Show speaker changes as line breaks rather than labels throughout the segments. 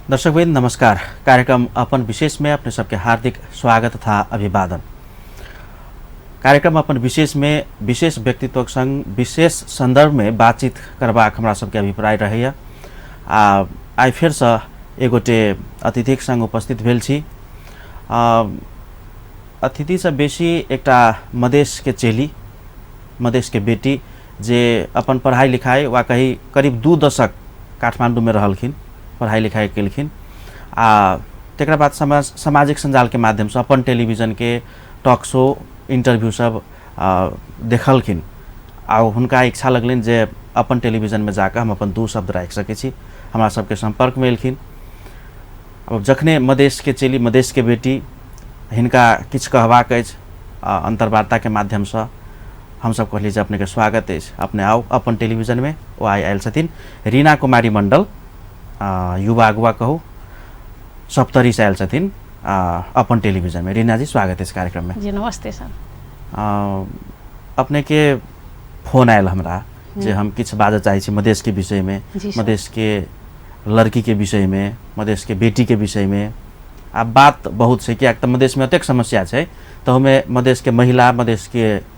दर्शकवृंद नमस्कार। कार्यक्रम अपन विशेष में अपने सबके हार्दिक स्वागत तथा अभिवादन। कार्यक्रम अपन विशेष में विशेष व्यक्तित्व संग विशेष संदर्भ में बातचीत करबाक हमरा सबके अभिप्राय रहैया। आई फिर से एगोटे अतिथिक संग उपस्थित भेल छी। अतिथि से बेसी एकटा मधेश के चेली, मधेश के बेटी जे अपन पढ़ाई लिखाई वा कही करीब 2 दशक काठमांडू में रहलखिन, पढ़ाई लिखाई केलखिन। तकरा बाद सामाजिक संजाल के माध्यम से अपन टेलीविजन के टॉक शो इंटरव्यू सब देखलखिन। हुनका इच्छा लगलनि जे अपन टेलीविजन में जाकर हम अपन 2 शब्द राखि सकै छी। हमरा सबके संपर्क में एलखिन। अब जखने मधेश के चेली, मधेश के बेटी, हिनका किछु कहबाक अछि अंतर्वार्ता के माध्यम से हम सब कहलिए जे अपने के स्वागत है, अपने आओ अपन टेलीविजन में। वो आयल छथिन रीना कुमारी मंडल, युवा अगुवा कहू, सप्तरी से आयल छथिन अपन टेलीविजन में। रीना जी स्वागत है इस कार्यक्रम में।
जी नमस्ते सर।
अपने के फोन आयल हमरा जे हम किछु बाजऽ चाहै छी मधेश के विषय में, मधेश के लड़की के विषय में, मधेश के बेटी के विषय में। आ बात बहुत है, कियाक तऽ मधेश में अतेक समस्या है, तो हमें मधेश के महिला, मधेश के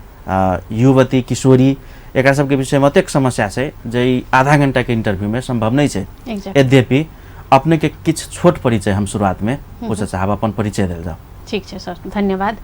युवती, किशोरी, एक सब के विषय में अतेक समस्या है जे आधा घंटा के इंटरव्यू में संभव नहीं है। यद्यपि अपने के किछु छोट परिचय हम शुरुआत में पूछे चाहब, अपन परिचय देल जाओ।
ठीक है सर, धन्यवाद।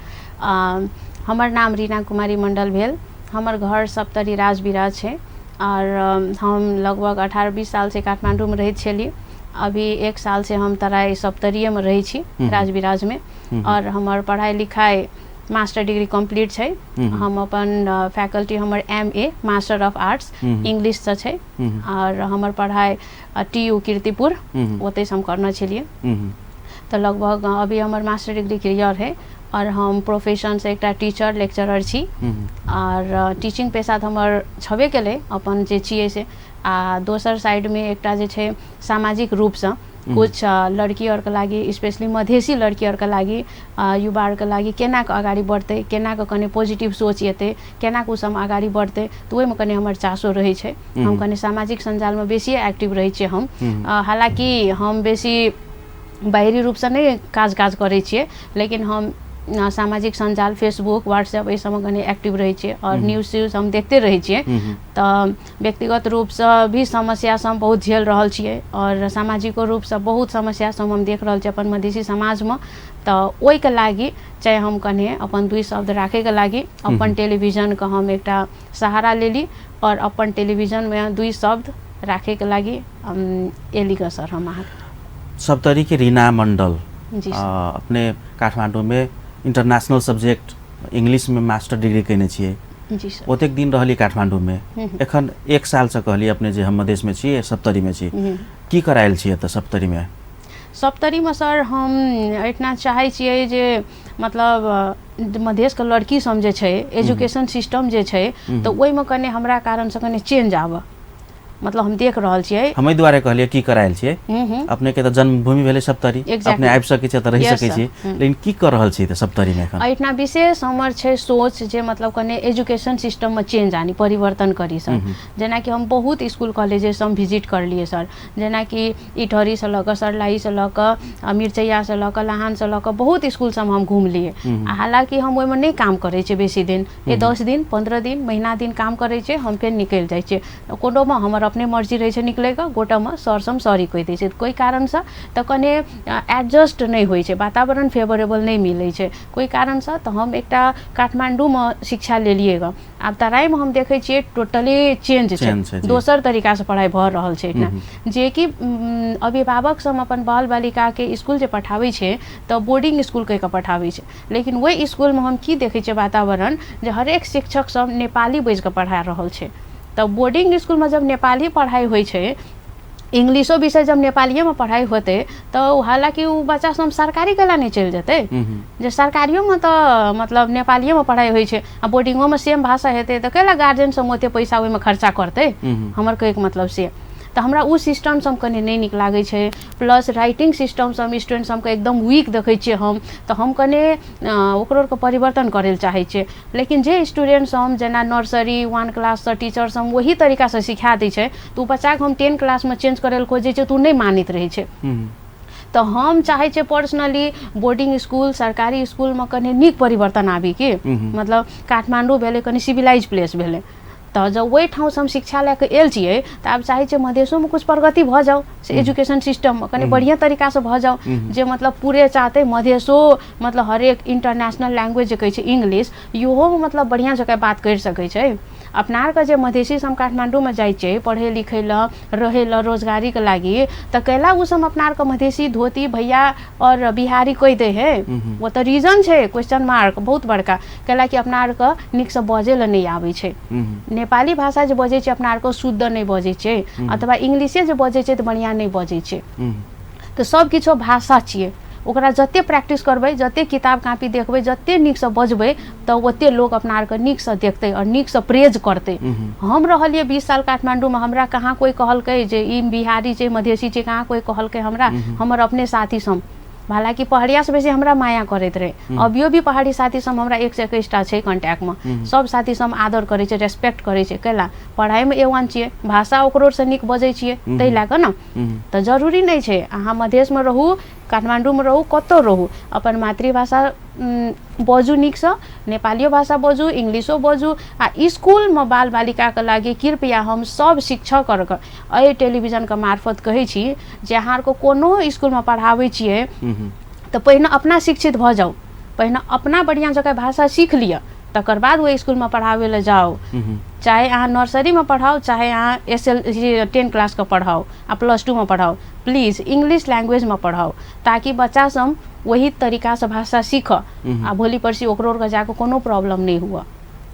हमर नाम रीना कुमारी मंडल भेल। हमर घर सप्तरी राजविराज है और हम लगभग 18-20 साल से काठमांडू में रहैत छलिए। अभी 1 साल से हम तराई सप्तरीय में रही छी, राजविराज में। और हमर पढ़ाई लिखाई मास्टर डिग्री कंप्लीट है। हम अपन फैकल्टी हमर MA master of arts English से छै। और हमर पढ़ाई TU कीर्तिपुर ओते से हम करना छलिए। तो लगभग अभी हमर मास्टर डिग्री क्लियर है और हम प्रोफेशन से एक टीचर लेक्चरर छी। और टीचिंग पेशा हमर छबे केले अपन जे छिए से। आ दोसर साइड में एकटा जे छै सामाजिक रूप से कुछ लड़की और के लागी, स्पेशली मधेसी लड़की और के लागी, युवा और के लागी केना के आगाड़ी बढ़ते, केना के कने पॉजिटिव सोच एते, केना के सब आगाड़ी बढ़ते, तो ओहि में कने हमर चासो रहे छै। हम कने सामाजिक संजाल में बेसी एक्टिव रहे छिए हम। हालांकि हम बेसी बाहरी रूप से नहीं काज करे छिए, लेकिन हम सामाजिक संजाल फेसबुक, व्हाट्सएप ये सब कने एक्टिव रहे छिए और न्यूज हम देखते रहे छिए। तो व्यक्तिगत रूप से भी समस्या सब बहुत झेल रहल छिए और सामाजिक रूप से बहुत समस्या सब हम देख रहल छिए अपन मधेसी समाज में। तो ओहि के लागी चाहे हम कने अपन 2 शब्द राखे के लागी अपन टेलीविजन का हम एकटा सहारा लेली और अपन टेलीविजन में 2 शब्द राखे के लागी एली का सर। हम
सप्तरी के रीना मंडल
जी
अपने काठमांडू में इंटरनेशनल सब्जेक्ट इंग्लिश में मास्टर डिग्री कैने छिए।
जी सर।
ओतेक दिन रहली काठमांडू में, एखन 1 साल से कहली अपने जे हम मधेश में छी, सप्तरी में छी। की करायल छिए तऽ सप्तरी में?
सप्तरी में सर हम इतना चाहे छिए जे मतलब मधेश के लड़की सब जे छै, एजुकेशन सिस्टम जे छै, तो ओहि में कने हमरा कारण से कने चेंज आवे। मतलब हम देख रहल छिए।
हमें द्वारे कहलिए की करायल छिए। अपने के तो जन्मभूमि भेले सप्तरी, अपने आबि सकै छी, रहि सकै छी, लेकिन की कर रहल छी त सप्तरी में एखन?
इतना विशेष हमर छै सोच जे मतलब कने एजुकेशन सिस्टम में चेंज आनी, परिवर्तन करी सर। जेना कि हम बहुत स्कूल कॉलेजेस हम विजिट कर लिए सर, जेना कि इटहरी से लऽ कऽ, सरलाई से लऽ कऽ, मिर्चैया से लऽ कऽ, लाहान से लऽ कऽ बहुत स्कूल सब हम घूम लिए। हालांकि हम ओहि में नहीं काम करे छे बेसी दिन, 10 दिन 15 दिन महीना दिन काम करे छे, हम फिर निकल जाए छे। कोनो में हमर अपने मर्जी रहे छे निकले का, गोटा में सर सम सॉरी कह दे छे कोई कारण से, तो कने एडजस्ट नहीं होई छे, वातावरण फेवरेबल नहीं मिले छे कोई कारण से। तो हम एकटा काठमांडू में शिक्षा ले लिएगा। अब तराई में हम देखे छे टोटली चेंज छे, दोसर तरीका से पढ़ाई भ रहल छे इतना, जे कि अभिभावक सब अपन बाल बालिका के स्कूल जे पठावे छे तो बोर्डिंग स्कूल कह के पठावे छे। लेकिन वही स्कूल में हम की देखे छे वातावरण जे हरेक शिक्षक सब नेपाली बाज के पढ़ा रहल छे। तो बोर्डिंग स्कूल में जब नेपाली पढ़ाई होई छे, इंग्लिशो विषय जब नेपालिये में पढ़ाई होते, तो हालांकि वो बच्चा सब सरकारी कला नहीं चल जाते, जे सरकारियों में तो मतलब नेपालिये में पढ़ाई होई छे, आ बोर्डिंगों में सेम भाषा हेते तो केला गार्जियन सब ओते पैसा ओहि में खर्चा करते। हमर कहे के मतलब से तो हमरा उ सिस्टम सब कने नहीं निक लागे छे। प्लस राइटिंग सिस्टम सब स्टूडेंट सबके एकदम वीक देखे छिए हम, तो हम कने ओकरो के परिवर्तन करे ले चाहे छे। लेकिन जे स्टूडेंट सब जेना नर्सरी 1 क्लास से टीचर सब वही तरीका से सिखा दै छे, तो बच्चा के हम 10 क्लास में चेंज करे ले खोजे छे तो नहीं मानित रहे छे। तो हम चाहे छे पर्सनली बोर्डिंग स्कूल सरकारी स्कूल में कने नीक परिवर्तन आबी कि मतलब काठमांडू भेले कने सिविलाइज प्लेस भेले तो जब वही ठाउँ से हम शिक्षा लेके आयल छियै तो आब चाहे छे मधेशो में कुछ प्रगति भ जाओ से एजुकेशन सिस्टम में कने बढ़िया तरीका से भ जाओ जे मतलब पूरे चाहते मधेशो मतलब हरेक इंटरनेशनल लैंग्वेज जे कहै छै इंग्लिश इहो मतलब बढ़िया जगह बात कर सकै छै। अपना आरके जे मधेसी सब काठमांडू में जाइ छै पढ़े लिखे ल रहे ल रोजगारी के लागी तो कैला उ सब अपना आरके मधेसी धोती भैया और बिहारी कह दे है वो तो रीजन छै क्वेश्चन मार्क बहुत बड़का कैला कि अपना आरके नीक से बजे ल नहीं आबै छै। नेपाली भाषा जे बजे छै अपना आरके शुद्ध नहीं बजे छै अथवा इंग्लिशे जे बजे छै तो बढ़िया नहीं बजे छै तो सब किछो भाषा छियै ओकरा जते प्रैक्टिस करबै जते किताब कापी देखबै जते नीक से बजबै तो ओते लोग अपना आरके नीक से देखतै और नीक से प्रेज करतै। हम रहलिए 20 साल काठमांडू में हमरा कहाँ कोई कहलकै जे ई बिहारी छै मधेसी छै कहाँ कोई कहलकै हमरा हमर अपने साथी सब हालांकि पहाड़िया से बेसी हमरा माया करैत रहे अभियो भी पहाड़ी साथी सब हमरा 1 से 21 छै कांटेक्ट में सब साथी सब आदर करे छै रेस्पेक्ट करे छै कैला पढ़ाई में एवन छियै भाषा ओकरो से नीक बजै छियै तै लाग न तो जरूरी नहीं छै अहाँ मधेश में रहू काठमांडू में रहू कतौ रहू अपन मातृभाषा बजू नीक से नेपालियो भाषा बजू इंग्लिशो बजू आ स्कूल में बाल बालिका के लागी कृपया हम सब शिक्षक और एहि टेलीविजन के मार्फत कहै छी जे अहाँ को कोनो स्कूल में पढ़ाबै छियै तो पहिने अपना शिक्षित भ जाओ पहिने अपना बढ़िया जगह भाषा सीख लिया तकर बाद वो स्कूल में पढ़ावे ले जाओ चाहे अहाँ नर्सरी में पढ़ाओ चाहे अहाँ SL 10 क्लास का पढ़ाओ आ +2 में पढ़ाओ प्लीज इंग्लिश लैंग्वेज में पढ़ाओ ताकि बच्चा सब वही तरीका से भाषा सीख आ भोली परसी ओकरो के जाके कोनो प्रॉब्लम नहीं हुआ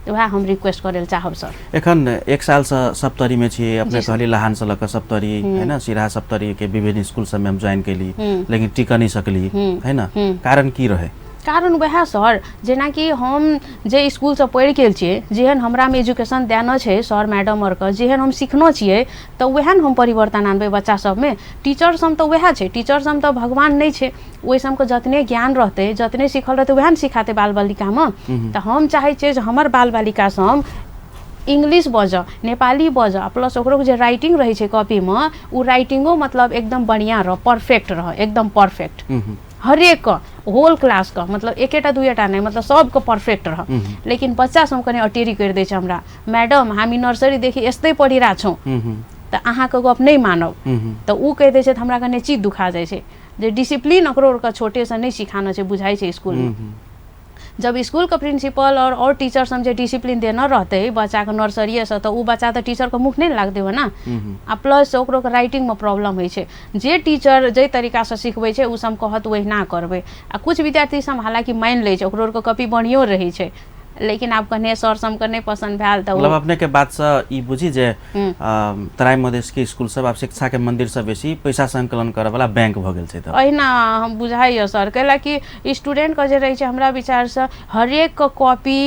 तो वह हम रिक्वेस्ट करे चाहब सर।
एखन 1 साल से सप्तरी में छी अपने कहली लहान से लक सप्तरी है ना सिराहा सप्तरी के विभिन्न स्कूल सब में हम ज्वाइन कैली लेकिन टिक नहीं सकली है ना कारण की रहे
कारण वह सर जेना कि हम जे स्कूल से पढ़ के छियै जेहन हमरा में एजुकेशन देना छै सर मैडम और के जेहन हम सीखना छियै तो वह हम परिवर्तन आनबै बच्चा सब में टीचर सब तो वह छै टीचर सब तो भगवान नहीं छै ओहि सब के जतने ज्ञान रहते जतने सीखल रहते वह सिखाते बाल बालिका में तो हम चाहे छियै जे हमर बाल बालिका सब इंग्लिश बज नेपाली बज प्लस ओकरो जे राइटिंग रहे छै कॉपी में उ राइटिंगो मतलब एकदम बढ़िया रह परफेक्ट रह एकदम परफेक्ट हरेक होल क्लास का मतलब एकेटा दुएटा नहीं मतलब सबके परफेक्ट रह लेकिन बच्चा सब कने अटेरी कर दे छै हमरा मैडम हामी नर्सरी देखि एस्ते पढ़ि रहा छौ तो अहाँ के गप नहीं मानब तो उ कह दे छै त हमरा कने चीज दुखा जाय छै जे डिसिप्लिन ओकरो के छोटे से नहीं सिखाना छै बुझाई छै स्कूल में जब स्कूल के प्रिंसिपल और टीचर सब जे डिसिप्लिन देना रहते बच्चा के नर्सरी से तो उ बच्चा तो टीचर के मुख नहीं लाग देबे ना आ प्लस ओकरो के राइटिंग में प्रॉब्लम होय छै जे टीचर जे तरीका से सिखबै छै उ सब कहत वहिना करबै आ कुछ विद्यार्थी सब हालांकि मान ले छै ओकरो के कॉपी बढ़ियो रहै छै लेकिन आप कने सर सब के नहीं पसंद भेल तो
मतलब अपने के बात से ई बुझी जे तराई मधेश के स्कूल सब आप शिक्षा के मंदिर से बेसी पैसा संकलन करे वाला बैंक भ गेल छै त
अहिना हम बुझाइयो सर कैला कि स्टूडेंट के जे रहै छै हमरा विचार से हरेक के कॉपी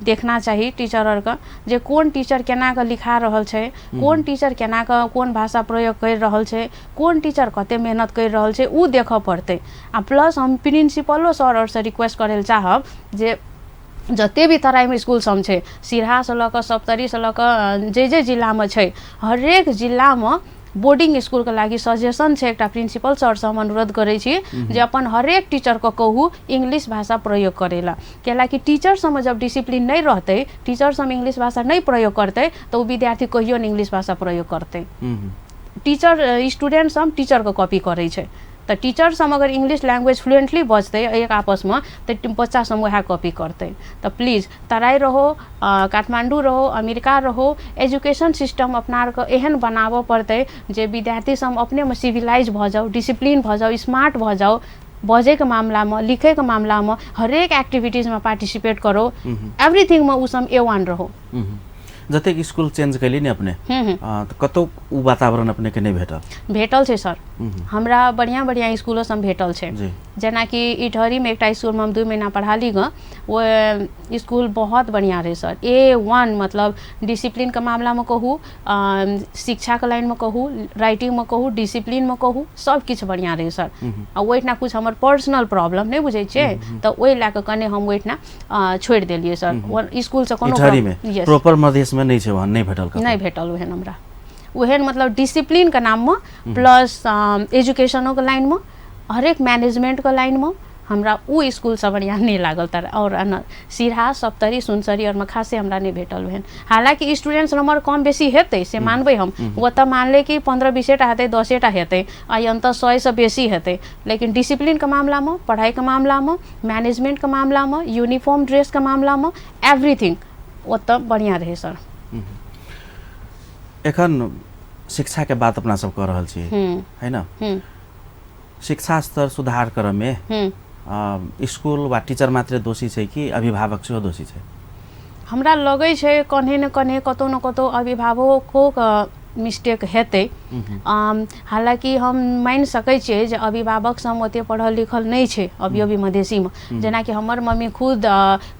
देखना चाहिए टीचर और का जे कोन टीचर केना के लिखा रहल छै कोन टीचर केना के कोन भाषा प्रयोग कर रहल छै कोन टीचर कते मेहनत कर रहल छै उ देखऽ पड़तै आ प्लस हम प्रिंसिपलो सर और से रिक्वेस्ट करे चाहब जे जते भी तराई में स्कूल सब छै सिराहा से लऽ कऽ सप्तरी से लऽ कऽ जे जिला में छै हरेक जिला में बोर्डिंग स्कूल के लागी सजेशन छै एकटा प्रिंसिपल सर से हम अनुरोध करे छी जे अपन हरेक टीचर को कहू इंग्लिश भाषा प्रयोग करेला कैला कि टीचर सब जब डिसिप्लिन नहीं रहते टीचर सब इंग्लिश भाषा नहीं प्रयोग करते तो विद्यार्थी कहियो नहीं इंग्लिश भाषा प्रयोग करते टीचर स्टूडेंट सब टीचर को कॉपी करे छै तो टीचर सब अगर इंग्लिश लैंग्वेज फ्लुएंटली बजते एक आपस में तो बच्चा सब वह कॉपी करते तो प्लीज तराई रहो काठमांडू रहो अमेरिका रहो एजुकेशन सिस्टम अपना आर के एहन बनाबऽ पड़ते जे विद्यार्थी सब अपने में सिविलाइज भ जाओ डिसिप्लिन भ जाओ स्मार्ट भ जाओ बजे के मामला में लिखे के मामला में हरेक एक्टिविटीज में पार्टिसिपेट करो एवरीथिंग में उ सब A1 रहो
जते स्कूल चेंज कैली ने अपने तो कतो उ वातावरण अपने के नहीं
भेटल छै सर हमरा बढ़िया बढ़िया स्कूलों सब भेटल छै जेना कि इटहरी में एकटा स्कूल में हम 2 महीना पढ़ाली ग वो स्कूल बहुत बढ़िया रहे सर A1 मतलब डिसिप्लिन के मामला में कहू शिक्षा के लाइन में कहू राइटिंग में कहू डिसिप्लिन में कहू सब किछ बढ़िया रहे सर आ ओइठना कुछ हमर पर्सनल प्रॉब्लम नहीं बुझै छै तो ओइ ला के कने हम ओइठना छोड़ देलिए सर स्कूल से कोनो
प्रॉपर मधेश में नहीं छै वहां नहीं
भेटल ओहन हमरा ओहन मतलब डिसिप्लिन के नाम में प्लस एजुकेशनो के लाइन में हरेक मैनेजमेंटके लाइनमे हमरा उ स्कूल सब बढ़िया नहीं लागल तर और सिरहा सप्तरी सुनसरी और में खासे हमरा नहीं भेटल भेन। हालांकि स्टूडेंट्स नंबर कम बेसी हेतै से मानबै हम, वो तो मानले कि 15-20टा हेतै 10टा हेतै आ अंत 100 से बेसी हेतै, लेकिन डिसिप्लिन के मामला में, पढ़ाई के मामला में, मैनेजमेंट के मामला में, यूनिफॉर्म ड्रेस के मामला में एवरीथिंग ओतऽ बढ़िया रहे सर।
एखन शिक्षा के बात अपना सब कर रहल छी है ना, शिक्षा स्तर सुधार करऽ में स्कूल वा टीचर मात्रै दोषी छै कि अभिभावक सेहो दोषी छै?
हमरा लगै छै कन्हे न कन्हे कतौ न कतौ अभिभावको मिस्टेक हेतै। हालांकि हम मान सकै छियै जे अभिभावक सब ओते पढ़ल लिखल नहीं छै अभी अभी मधेसी में, जेना कि हमर मम्मी खुद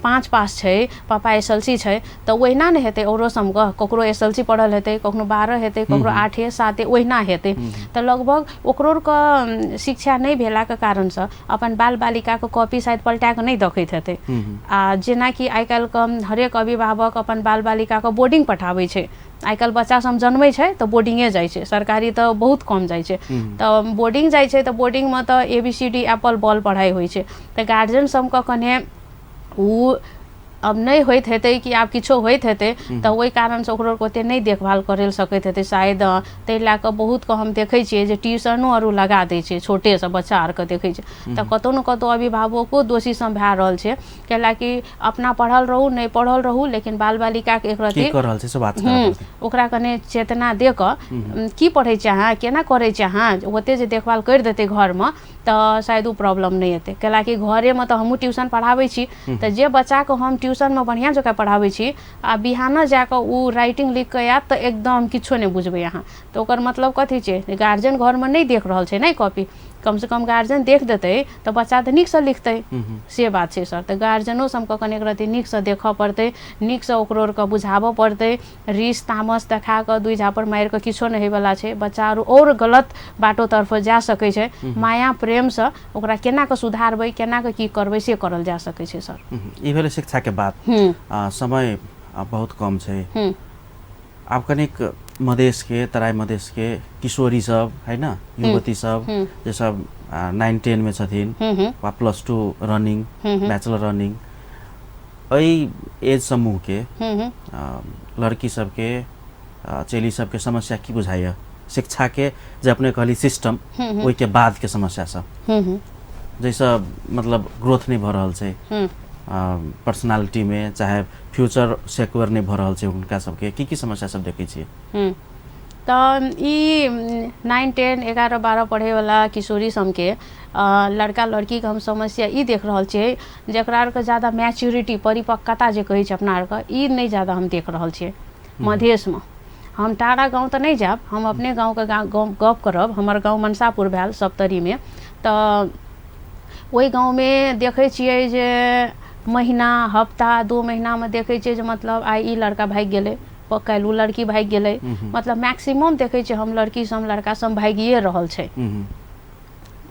5 पास छै, पापा SLC छै, तो ओहिना नहीं हेतै औरो सब ककरो SLC पढ़ल हेतै, कखनो 12 हेतै, ककरो 8 7 ओहिना हेतै। तो लगभग ओकरो के शिक्षा नहीं भेला के कारण से अपन बाल बालिका के कॉपी शायद पलटा के नहीं देखैत हेतै। आ जेना कि आइ काल्हि के हरेक अभिभावक अपन बाल बालिका के बोर्डिंग पठाबै छै। आइ काल्हि बच्चा सब जन्मै छै तो बोर्डिंगे जाइ छै, सरकारी तो बहुत कम जाइ छै। तो बोर्डिंग जाइ छै तो बोर्डिंग में तो ABCD एप्पल बॉल पढ़ाई होइ छै, तो गार्जियन सबके कने उ अब नहीं होइत हेतै कि आब किछो होइत हेतै तो ओहि कारण से ओकरो ओते नहीं देखभाल करल सकैत हेतै शायद। ताहि लए कऽ बहुत के हम देखै छियै जे ट्यूशनो आरो लगा दै छै छोटे से बच्चा आर के देखै छै, तो कतौ न कतौ अभिभावको दोषी सब भए रहल छै। कैलाकि अपना पढ़ल रहू नहीं पढ़ल रहू लेकिन बाल बालिका के एक रति ओकरा कने चेतना दे कऽ की पढ़ै छै अहाँ, केना करै छै अहाँ, ओते जे देखभाल कर देतै घर में तो शायद उ प्रॉब्लम नहीं हेतै। कैलाकि घरे में तो हमहूँ ट्यूशन पढ़ाबै छी, तो जे बच्चा के हम ट्यूशन में बढ़िया जगह पढ़ाबै छी आ बिहान जाकर उ राइटिंग लिख के आयत तो एकदम किछो नहीं बुझबै अहाँ, तो ओकर मतलब कथी छै, गार्जियन घर में नहीं देख रहल छै नहीं कॉपी, कम से कम गार्जियन देख देतै तो बच्चा तो नीक से लिखतै, से बात छै सर। तो गार्जियनो सबके कने एक रति नीक से देखऽ पड़तै, नीक से ओकरो के बुझाबऽ पड़तै। रीस तामस देखा कऽ दुई झापर मारि कऽ किछो नहीं होइवला छै, बच्चा और गलत बाटो तरफ जा सकै छै। माया प्रेम से ओकरा केना कऽ सुधारबै, केना कऽ की करबै से करल जा सकै छै सर।
ई भेलै शिक्षा के बात। समय बहुत कम छै। आब कनिक मधेश के तराई मधेश के किशोरी सब है ना, युवती सब जे सब 9-10 में छथिन वा +2 रनिंग बैचलर रनिंग, एहि एज समूह के लड़की सबके चेली सबके समस्या की बुझाइए शिक्षा के, जे अपने कहली सिस्टम ओहि के बाद के समस्या सब जैसा मतलब ग्रोथ नहीं भ रहल छै पर्सनालिटी में, चाहे फ्यूचर सिक्योर नहीं भ रहल छै उनका सबके की समस्या सब देखै छियै?
तो ई 9, 10, 11, 12 पढ़े वाला किशोरी सबके लड़का लड़की के हम समस्या ई देख रहल छियै जकरा आर के ज्यादा मैच्योरिटी परिपक्वता जे कहै छै अपना आर के ई नहीं ज्यादा हम देख रहल छियै मधेश में। हम टारा गाँव तो नहीं जाब, हम अपने गाँव के गप करब। हमर गाँव मनसापुर भेल सप्तरी में, तो ओहि गाँव में देखै छियै जे महीना हफ्ता 2 महीना में देखै छियै जे मतलब आइ ई लड़का भागि गेलै, काल्हि उ लड़की भागि गेलै, मतलब मैक्सिमम देखै छियै हम लड़की सब लड़का सब भागिए रहल छै,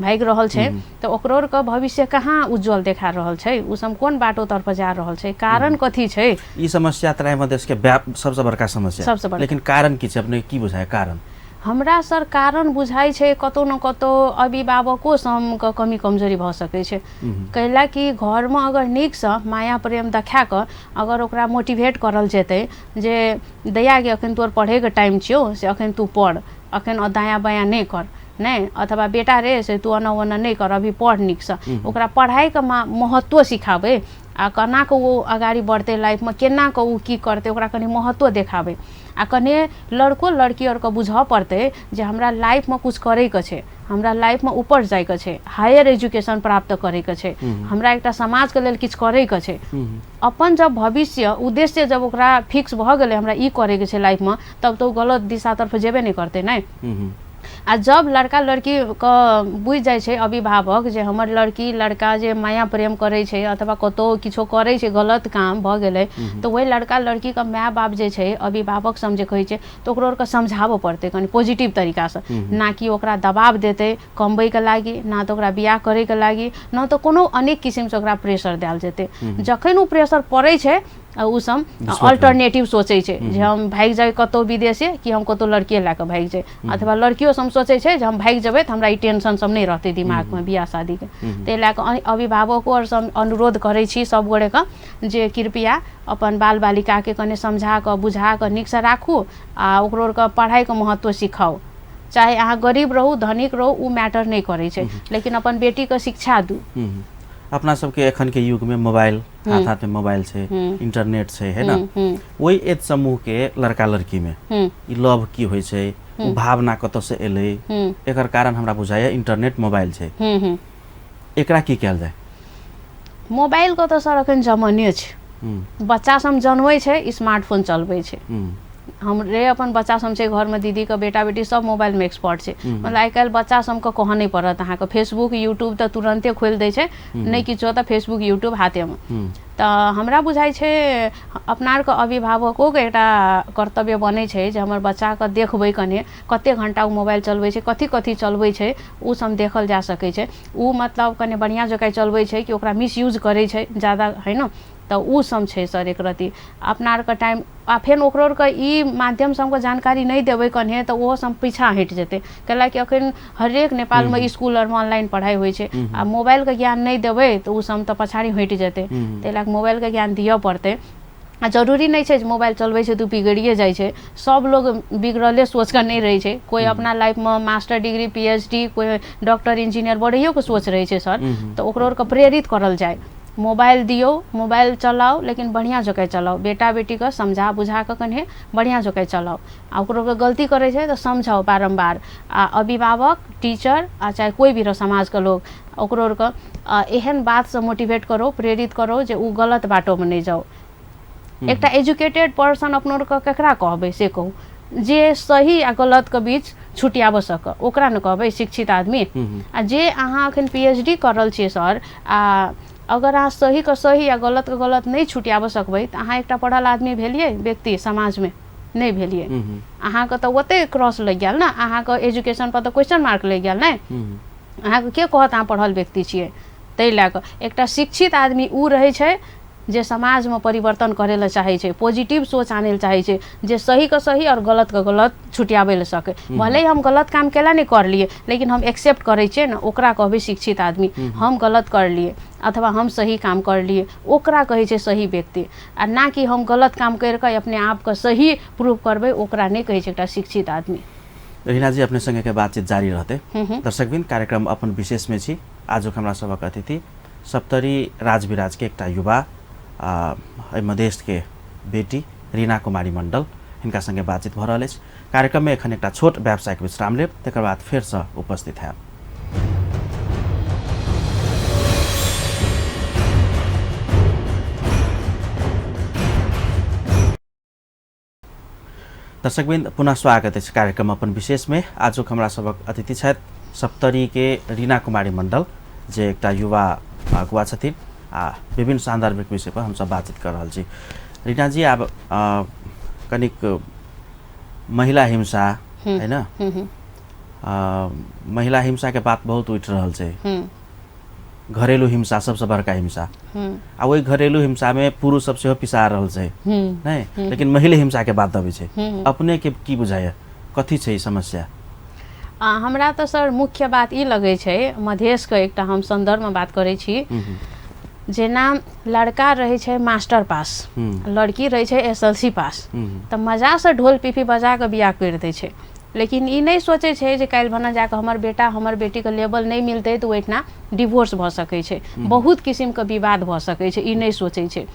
भागि रहल छै। तो ओकरो के भविष्य कहाँ उज्जवल देखा रहल छै, उ सब कोन बाटो तरफ जा रहल छै, कारण कथी छै?
ई समस्या तराई मधेश के सबसे बड़का समस्या, लेकिन कारण की छै अपने की बुझाय? कारण
हमरा सर कारण बुझाइ छै कतौ न कतौ अभिभावको सबके कमी कमजोरी भऽ सकै छै। कैला कि घर में अगर नीक से माया प्रेम देखा कऽ अगर ओकरा मोटिवेट करल जेतै जे दैया गे अखन तोर पढ़े के टाइम छियौ से अखन तू पढ़, अखन दायाँ बायाँ नहीं कर, नहीं अथवा बेटा रे से तू अना वना नहीं कर, अभी पढ़ नीक से, ओकरा पढ़ाई के महत्व सिखाबै आ केना कऽ वो अगाडि बढ़तै लाइफ में, केना कऽ वो की करतै ओकरा कनि महत्व देखाबै। आ कने लड़को लड़की और के बुझऽ पड़तै जे हमरा लाइफ में कुछ करे के छै, हमरा लाइफ में ऊपर जाय के छै, हायर एजुकेशन प्राप्त करे के छै, हमरा एकटा समाज के लेल किछ करे के छै। अपन जब भविष्य उद्देश्य जब ओकरा फिक्स भऽ गेलै हमरा ई करे के छै लाइफ में, तब तो गलत दिशा तरफ जेबे नहीं करतै नहीं। आ जब लड़का लड़की के बुझ जाइ छै अभिभावक जे हमर लड़की लड़का जे माया प्रेम करे छै अथवा कतौ किछो करे छै गलत काम भऽ गेलै, तो वही लड़का लड़की के माय बाप जे छै अभिभावक सब जे कहै छै तो ओकरो के समझाबऽ पड़तै कनि पॉजिटिव तरीका से, ना कि ओकरा दबाव देतै कमबै के लागी, ना तो ओकरा बियाह करे के लागी, ना तो कोनो अनेक किस्म से ओकरा प्रेशर देल जेतै। जखन उ प्रेशर पड़ै छै उ सब अल्टरनेटिव सोचै छै जे हम भागि जाए कतौ विदेशे कि हम कतौ लड़के लए कऽ भागि जाए, अथवा लड़कियो सब सोचै छै जे हम भागि जेबै तऽ हमरा ई टेंशन सब नहि रहतै दिमागमे बियाह शादीके। ताहि लए कऽ अभिभावको आओर सब अनुरोध करै छी सब गोटेके जे कृपया अपन बाल बालिकाके कने समझा कऽ बुझा कऽ नीकसँ राखू आ ओकरोके पढ़ाइके महत्व सिखाउ। चाहे अहाँ गरीब रहू धनिक रहू उ मैटर नहीं करे छै, लेकिन अपन बेटी के शिक्षा दू।
अपना सबके एखन के युग में मोबाइल हाथ में मोबाइल छै, इंटरनेट छै, है ना, वही एज समूह के लड़का लड़की में ई लव की होय छै, उ भावना कतौ से एलै, एकर कारण हमरा बुझाइए इंटरनेट मोबाइल छै। एकरा की कयल जाय?
मोबाइल को तो सर अखन जमाने छै, बच्चा सब जनबै छै स्मार्टफोन चलबै छै। हमरे अपन बच्चा सब छै घर में, दीदी के बेटा बेटी सब मोबाइल में एक्सपर्ट छै। मतलब आइ काल्हि बच्चा सबके कहऽ नहीं पड़त अहाँके, फेसबुक यूट्यूब तऽ तुरंते खोलि दै छै, नहीं किछो तऽ फेसबुक यूट्यूब हाथे में। तऽ हमरा बुझाइ छै अपना आरके अभिभावकोके एकटा कर्तव्य बनै छै जे हमर बच्चाके देखबै कने कते घंटा उ मोबाइल चलबै छै, कथी कथी चलबै छै, उ सब देखल जा सकै छै। उ मतलब कने बढ़िया जकाँ चलबै छै कि ओकरा मिसयूज करै छै ज़्यादा, है न, तऽ उ सब छै सर एक रति अपना आरके टाइम। आ फेर ओकरो आरके ई माध्यम से हमको जानकारी नहीं देबै कन्हे तऽ ओहो सब पीछा हटि जेतै, कैलाकि अखन हरेक नेपाल में स्कूल और में ऑनलाइन पढ़ाई होइ छै आ मोबाइल के ज्ञान नहीं देबै तऽ उ सब तऽ पछाड़ी हटि जेतै। ताहि लए मोबाइल के ज्ञान दिअ पड़तै। आ जरूरी नहीं छै जे मोबाइल चलबै छै तऽ बिगड़िए जाइ छै, सब लोग बिगड़ले सोच कऽ नहीं रहै छै। कोई अपना लाइफ में मास्टर डिग्री PhD, कोई डॉक्टर इंजीनियर बढ़ैयो के सोच रहै छै सर, तऽ ओकरो आरके प्रेरित करल जाए। मोबाइल दियो, मोबाइल चलाओ, लेकिन बढ़िया जकाँ चलाओ, बेटा बेटी के समझा बुझा कऽ कन्हे बढ़िया जकाँ चलाओ। आ ओकरो के गलती करे छै तऽ समझाओ बारम्बार। आ अभिभावक, टीचर आ चाहे कोई भी रहो समाज के लोग, ओकरो के एहन बात से मोटिवेट करो, प्रेरित करो जे उ गलत बाटो में नहीं जाओ। एकटा एजुकेटेड पर्सन अपनो के केकरा कहबै से कहू, जे सही आ गलत के बीच छुटियाबऽ सकै ओकरा न कहबै शिक्षित आदमी। आ जे अहाँ अखन PhD कर रहल छियै सर, आ अगर अहाँ सही के सही आ गलत के गलत नहीं छुटियाबऽ सकबै तऽ अहाँ एकटा पढ़ल आदमी भेलिए व्यक्ति समाज में नहीं भेलिए। अहाँके तऽ ओते क्रॉस लग गेल ना, अहाँके एजुकेशन पर तऽ क्वेश्चन मार्क लग गेल नै, अहाँके के कहत अहाँ पढ़ल व्यक्ति छियै। ताहि लए कऽ एकटा शिक्षित आदमी उ रहै छै जे समाज में परिवर्तन करे ला चाहे छै, पॉजिटिव सोच आने ला चाहे छै, जे सही के सही और गलत के गलत छुटियाबे ला सके। भले हम गलत काम केला नहीं कर लिए, लेकिन हम एक्सेप्ट करे छियै ना, ओकरा कहबै शिक्षित आदमी। हम गलत कर लिए अथवा हम सही काम कर लिए, ओकरा कहै छै सही व्यक्ति। आ ना कि हम गलत काम करके अपने आप के सही प्रूव करबै, ओकरा नहीं कहै छै एकटा शिक्षित आदमी।
रीना जी अपने संगे के बातचीत जारी रहते। दर्शकबिन कार्यक्रम अपन विशेष में छी। आज हमरा सबक अतिथि सप्तरी राजविराज के एकटा युवा मधेश के बेटी रीना कुमारी मंडल, हिनका संगे बातचीत भ रहल अछि। कार्यक्रम में एखन एकटा छोट व्यावसायिक विश्राम लेब, तकर बाद फेर से उपस्थित हैब। दर्शकबिन पुनः स्वागत है कार्यक्रम अपन विशेष में। आज हमरा सबक अतिथि छथि सप्तरी के रीना कुमारी मंडल, जे एकटा युवा अगुवा छथिन आ विभिन्न सान्दर्भिक विषय पर हम सब बातचीत कर रहल छी। रीना जी अब कनिक महिला हिंसा है ना, महिला हिंसा के बात बहुत उठ रहल छै, घरेलू हिंसा सबसे बड़का हिंसा। आ वही घरेलू हिंसा में पुरुष सब सेहो पिसा रहल छै नहीं, लेकिन महिला हिंसा के बात अबै छै। अपने के की बुझाइए कथी छै ई समस्या?
हमरा तो सर मुख्य बात ई लगे छै, मधेश के एकटा हम संदर्भ में बात करै छी, जेना लड़का रहे छै मास्टर पास, लड़की रहे छै SLC पास, तऽ मजा से ढोल पिपी बजा के बियाह कर दै छै। लेकिन ई नहीं सोचे छै जे काल्हि भना जाके हमर बेटा हमर बेटी के लेवल नहीं मिलते तो ओहिठना डिवोर्स भ सकै छै, बहुत किस्म के विवाद भ सकै छै, ई नहीं सोचे छै।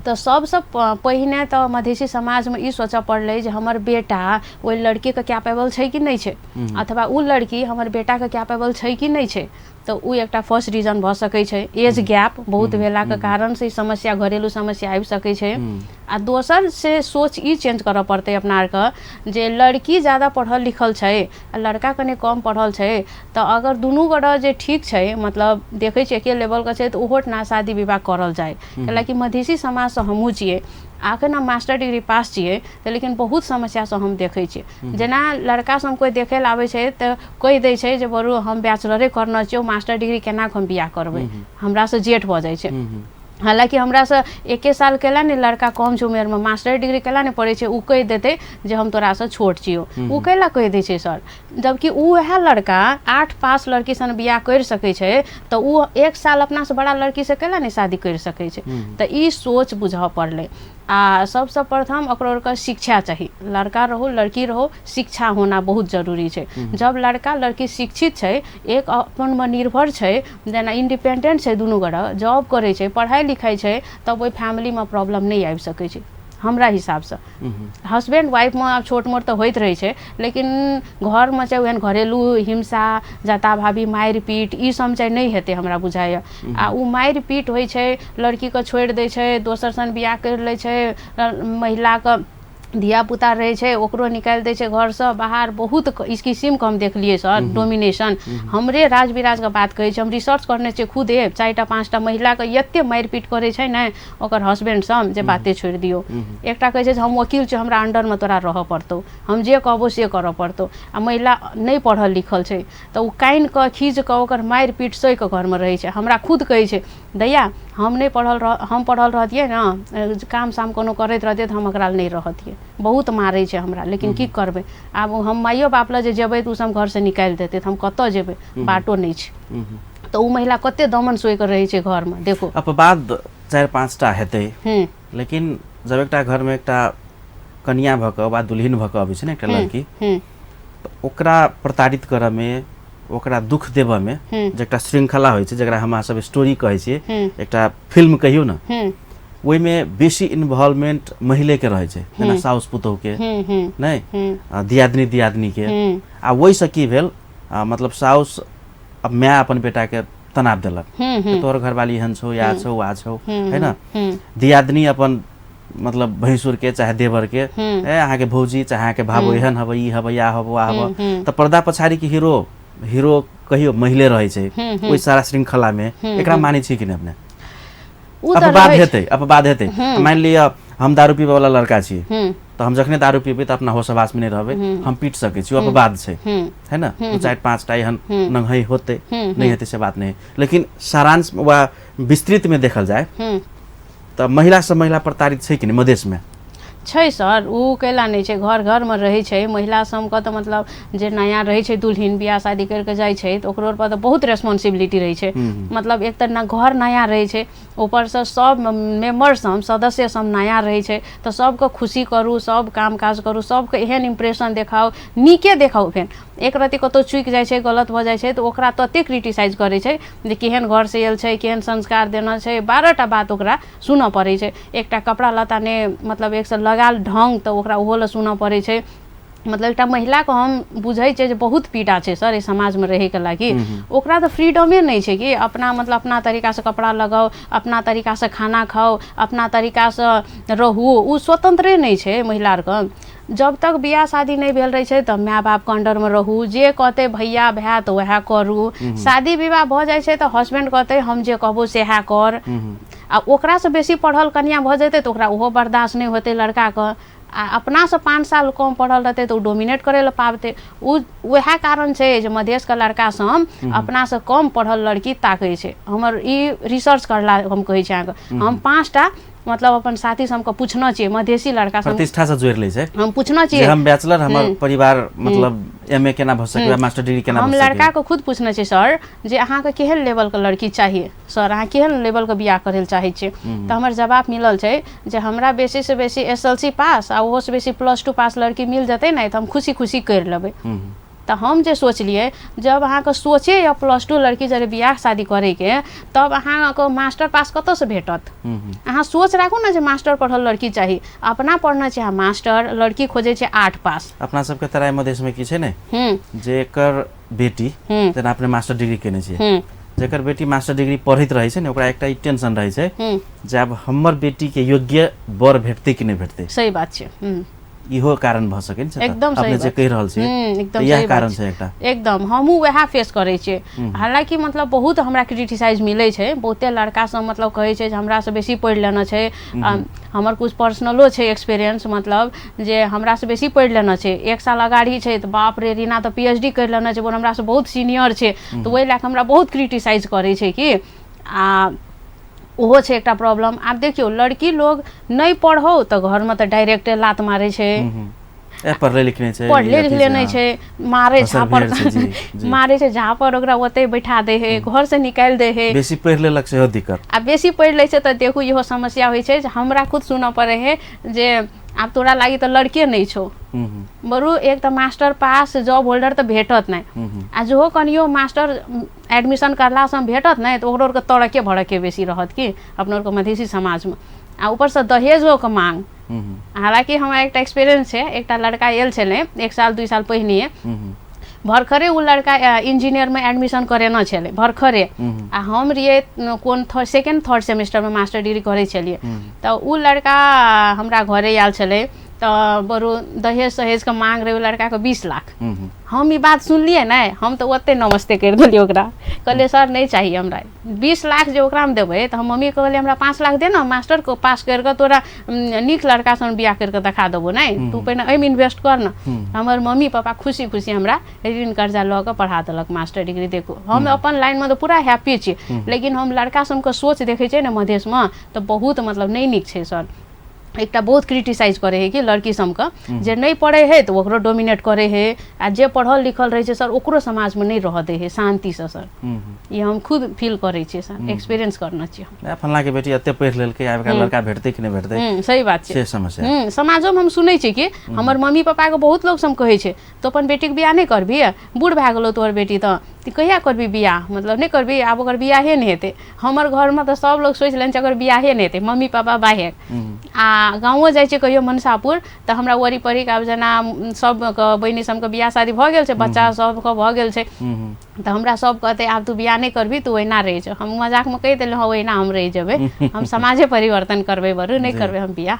तो सबसे पहिने तो मधेसी समाज में ई सोचा पड़लै जे हमर बेटा ओहि लड़की के कैपेबल छै कि नहीं छै, अथवा उ लड़की हमर बेटा के कैपेबल छै कि नहीं छै। तो उ एकटा फर्स्ट रीजन भ सकै छै। एज गैप बहुत भेला के कारण से समस्या, घरेलू समस्या आबि सकै छै। आ दोसर से सोच ई चेंज करऽ पड़तै अपना आरके, जे लड़की ज़्यादा पढ़ल लिखल छै आ लड़का कने कम पढ़ल छै, तो अगर दुनू गोटा जे ठीक छै, मतलब देखै छियै एके लेवल के छै, तो ओहो ना शादी विवाह करल जाए। कैलाकि मधेसी समाज से हमहूँ छियै, आखिर हम मास्टर डिग्री पास छियै, तो लेकिन बहुत समस्या से हम देखै छियै। जेना लड़का सब कोई देखे ला आबै छै तऽ कहि दै छै जे बरू हम बैचलरे करना छियै, मास्टर डिग्री केना हम बियाह करबै, हमरा से जेठ भऽ जाइ छै। हालांकि हमरा से 1 साल केला ने लड़का कम छै उमेर में मास्टर डिग्री केला ने पढ़े छै उ कह देते जे हम तोरा से छोट छियो उ केला कह दे छै सर जबकि उ वह लड़का 8 पास लड़की सन बियाह कर सकै छै तो उ 1 साल अपना से बड़ा लड़की से केला ने शादी कर सकै छै तो ई सोच बुझा पड़ले आ सबसे प्रथम ओकर शिक्षा चाहिए लड़का रहो लड़की रहो शिक्षा होना बहुत जरूरी है जब लड़का लड़की शिक्षित है एक अपन में निर्भर है जेना इंडिपेंडेंट है दुनू गोटा जॉब करे छै पढ़ाई लिखाई है तब ओहि फैमिली में प्रॉब्लम नहीं आबि सकै छै हमरा हिसाब से हस्बैंड वाइफ में छोट मोट तो होइत रहे छै लेकिन घर में चाहे ओहन घरेलू हिंसा जता भाभी मारि पीट ई सब चाहे नहीं हेतै हमरा बुझाइए आ उ मारि पीट होइ छै लड़की के छोड़ि दै छै दोसर सन बियाह कर लै छै महिला के धिया पुता रहे छै ओकरो निकाल दै छै घर से बाहर बहुत इस किस्म के हम देखलिए सर डोमिनेशन हमरे राज विराज के बात कहै छै हम रिसर्च करने छै खुदे 4टा 5टा महिला के एते मारि पीट करे छै ने ओकर हस्बैंड सब जे बाते छोड़ दियो एकटा कहै छै हम वकील छी हमरा अंडर में तोरा रह पड़तौ हम जे कहबो से करऽ पड़तौ आ महिला नहीं पढ़ल लिखल छै तो उ काइन के खींच के ओकर मारि पीट सह के घर में रहे छै हमरा खुद कहै छै दैया हम नहीं पढ़ल रहतिए ना काम साम कोनो करैत रहतिए तो हम एकरा नहीं रहतिए बहुत मारे छै हमरा लेकिन की करबे आब हम माइयो बाप ल जे जेबै तो हम घर से निकाल देते तो हम कतऽ जेबै बाटो नहीं छै तो उ महिला कते दमन सोइ के रहे छै घर में देखो
अपवाद 4-5टा हेतै लेकिन जब एकटा घर में एकटा कन्या भ के बाद दुल्हिन भ के अबै छै ने एकटा लड़की ओकरा प्रताड़ित करऽ में ओकरा दुख देबऽ में जेकटा श्रृंखला होइ छै जेकरा हमरा सब स्टोरी कहै छियै एकटा फिल्म कहियो ना ओहि में बेसी इन्वॉल्वमेंट महिले के रहे छै जेना साउस पुतोह के नहीं दियादनी के आ वही से की भेल मतलब साउस अब माय अपन बेटा के तनाव देलक तोहर घरवाली हन छौ या छौ आ छौ है ना दियादनी अपन मतलब भैंसुर के चाहे देवर के अहाँ के भौजी चाहे अहाँ के भाबो एहन हब ई हब या हब आ हब त पर्दा पछाड़ी के हीरो कहियो महिले रहे छै ओइ सारा श्रृंखला में एकरा माने छी कि नै अपने अपवाद हेतै मान लिअ हम दारू पीबे वाला लड़का छी तो हम जखने दारू पीबे तो अपना होश आवास में नहीं रहबे हम पीट सकै छी अपवाद छै है ना 4-5टा एहन नंगहई होते नहीं हेतै से बात नहीं लेकिन सारांश वा विस्तृत में देखल जाए तो महिला से महिला प्रताड़ित छै कि नहीं मधेश में
छै सर उ कैला नहीं छै घर घर में रहे छै महिला सब के तो मतलब जे नया रहे छै दुल्हिन बियाह शादी करके जाय छै तो ओकरो पर तो बहुत रेस्पॉन्सिबिलिटी रहे छै मतलब एक त ना घर नया रहे छै ऊपर से सब मेंबर सब सदस्य सब नया रहे छै तो सबके खुशी करू सब काम काज करू सबके एहन इंप्रेशन देखाओ नीके देखाओ फेन एक रति कतौ चुक जाय छै गलत भ जाय छै तो ओकरा तते क्रिटिसाइज करे छै जे केहन घर से आयल छै केहन संस्कार देना छै 12टा बात ओकरा सुनऽ पड़े छै एकटा कपड़ा लत्ता ने मतलब एक से लगाल ढंग तो ओकरा ओहो ल सुनऽ पड़े छै मतलब एकटा महिला को हम बुझै छै जे बहुत पीड़ा छै सर समाज में रहे के लागी ओकरा तो फ्रीडमे नहीं छै कि अपना मतलब अपना तरीका से कपड़ा लगाओ अपना तरीका से खाना खाओ अपना तरीका से रहू उ स्वतंत्रे नहीं छै महिला के जब तक बियाह शादी नहीं भेल रहे छै तब माय बाप के अंडर में रहू जे कहते भैया भाय तो वह करू शादी विवाह भ जाय छै तो हस्बैंड कहते हम जे कहबो सेहा कर आ ओकरा से बेसी पढ़ल कन्या भ जेतै तो ओकरा ओहो बर्दाश्त नहीं होते लड़का के आ अपना से 5 साल कम पढ़ल रहते तो डोमिनेट करे ला पाबते वह कारण छै जे मधेश के लड़का सब अपना से कम पढ़ल लड़की ताकै छै हमर ई रिसर्च करला हम कहै छै हम 5टा मतलब अपन साथी सबके पूछना चाहिए मधेसी लड़का सब
प्रतिष्ठा से जोड़ ले छै
हम पूछना चाहिए
हम बैचलर हमर परिवार मतलब एमए केना भ सकै मास्टर डिग्री केना भ सकै
हम लड़का को खुद पूछना चाहिए सर जे अहाँ के केहन लेवल के लड़की चाहिए सर अहाँ केहन लेवल के बियाह करे चाहे छियै तो हमर जवाब मिलल छै जे हमरा बेसी से बेसी एसएलसी पास आ ओहो से बेसी +2 पास लड़की मिल जते नै त हम खुशी खुशी कर लेबै तो हम जे सोचलिए जब अहाँ के सोचे या +2 लड़की जरे बियाह शादी करे के तब अहाँ को मास्टर पास कतौ से भेटत अहाँ सोच राखू ना जे मास्टर पढ़ल लड़की चाहिए अपना पढ़ना चाहिए मास्टर लड़की खोजे छै 8 पास
अपना सबके तराई मधेश में की छै ने जेकर बेटी जेना अपने मास्टर डिग्री केने छै जेकर बेटी मास्टर डिग्री पढ़ैत रहे छै ने ओकरा एकटा ई टेंशन रहे छै जे अब हमर बेटी के योग्य बर भेटतै कि नहीं भेटतै
सही बात छै
इहो कारण भ सकै छै
एकदम
अपने जे कहि रहल छी
एकदम
यही कारण छै एकटा
एकदम हमहू वह फेस करे छियै हालांकि मतलब बहुत हमरा क्रिटिसाइज मिले छै बहुते लड़का सब मतलब कहे छै जे हमरा से बेसी पढ़ लेना छै हमर कुछ पर्सनलो छै एक्सपीरियंस मतलब जे हमरा से बेसी पढ़ लेना छै 1 साल अगाड़ी छै तो बाप रे रीना तो पीएचडी कर लेना छै हमरा से बहुत सीनियर छै तो ओहि लए हमरा बहुत क्रिटिसाइज करे छै कि आ ओहो छै एकटा प्रॉब्लम। आब देखियो लड़की लोग नहीं पढ़ो तो घर में तो डायरेक्टे लात मारे छै,
पढ़ले लिखले छै,
पढ़ले लिखले नहीं छै, मारे झापर
जी।
मारे छै झापर, ओकरा ओते बैठा दे है, घर से निकाल दे है।
बेसी पढ़ लेलक से दिक्कत।
आ बेसी पढ़ ले छै तो देखू इहो समस्या होइ छै। हमरा खुद सुनऽ पड़े है जे आब तोरा लागी तो लड़के नहीं छो, बरू एक तो मास्टर पास जॉब होल्डर तो भेटत नहीं, आ जो कनियो मास्टर एडमिशन करला से भेटत नहीं तो ओकरो के तड़के भड़के बेसी रहत कि अपनो के मधेसी समाज में। आ ऊपर से दहेजो के मांग। हालांकि हमरा एक एक्सपीरियंस है, एक लड़का आयल छले 1 साल 2 साल पहिने, भरखरे उ लड़का इंजीनियर में एडमिशन करेना छले भरखरे, आ हम रहिए कोन सेकेंड थर्ड सेमेस्टर में मास्टर डिग्री करे छलिए। तो उ लड़का हमरा घरे आयल छले, तो बरू दहेज सहेज के मांग रहे, लड़का के 20 लाख। हम ये बात सुनलिए ना, हम तो ओते नमस्ते कर दिलिए ओकरा, कहलिए सर नहीं चाहिए हमरा 20 लाख जो ओकरा में देबे। तो हम मम्मी कहलिए हमरा 5 लाख दे ना, मास्टर को पास करके तोरा नीक लड़का सन बियाह करके देखा देबो, नहीं तू पहले एम इन्वेस्ट कर ना। हमर मम्मी पापा खुशी खुशी हमरा ऋण कर्जा लऽ के पढ़ा देलक मास्टर डिग्री। देखो हम अपन लाइन में तो पूरा हैप्पी छी, लेकिन हम लड़का सबके सोच देखे छै ना मधेश में तो बहुत मतलब नहीं नीक छै सर। एकटा बहुत क्रिटिसाइज करे है कि लड़की सबके जे नहीं पढ़े है तो ओकरो डोमिनेट करे है, आ जे पढ़ल लिखल रहे छै सर ओकरो समाज में नहीं रह दे है शांति से सर। ये हम खुद फील करे छी सर, एक्सपीरियंस करना चाहिए।
फल्ला के बेटी एते पढ़ लेलकै, आब का लड़का भेटते कि नहीं भेटते,
सही बात छै,
से समस्या
समाजो में हम सुनै छी कि हमर मम्मी पापा के बहुत लोग सब कहे छै तो अपन बेटी के बियाह नहीं करबी, बूढ़ भए गेलो तोहर बेटी तो कहिया करबी बियाह, मतलब नहीं करबी, आब ओकर बियाहे नहीं हेते। हमर घर में तो सब लोग सोच लेन अगर बियाहे नहीं हेते, मम्मी पापा बाहर आ गाँवो जाइ छै कहियो मनसापुर तो हमरा वरी परी आब जेना सब बहिनी सबके बियाह शादी भऽ गेल छै, बच्चा सबके भऽ गेल छै, तो हमरा सब कहते आब तू बियाह नहीं करबी तू ओहिना रह जा। हम मजाक में कहि देलहुँ ओहिना हम रह जेबै, हम समाजे परिवर्तन करबै, बरू नहीं करबै हम बियाह।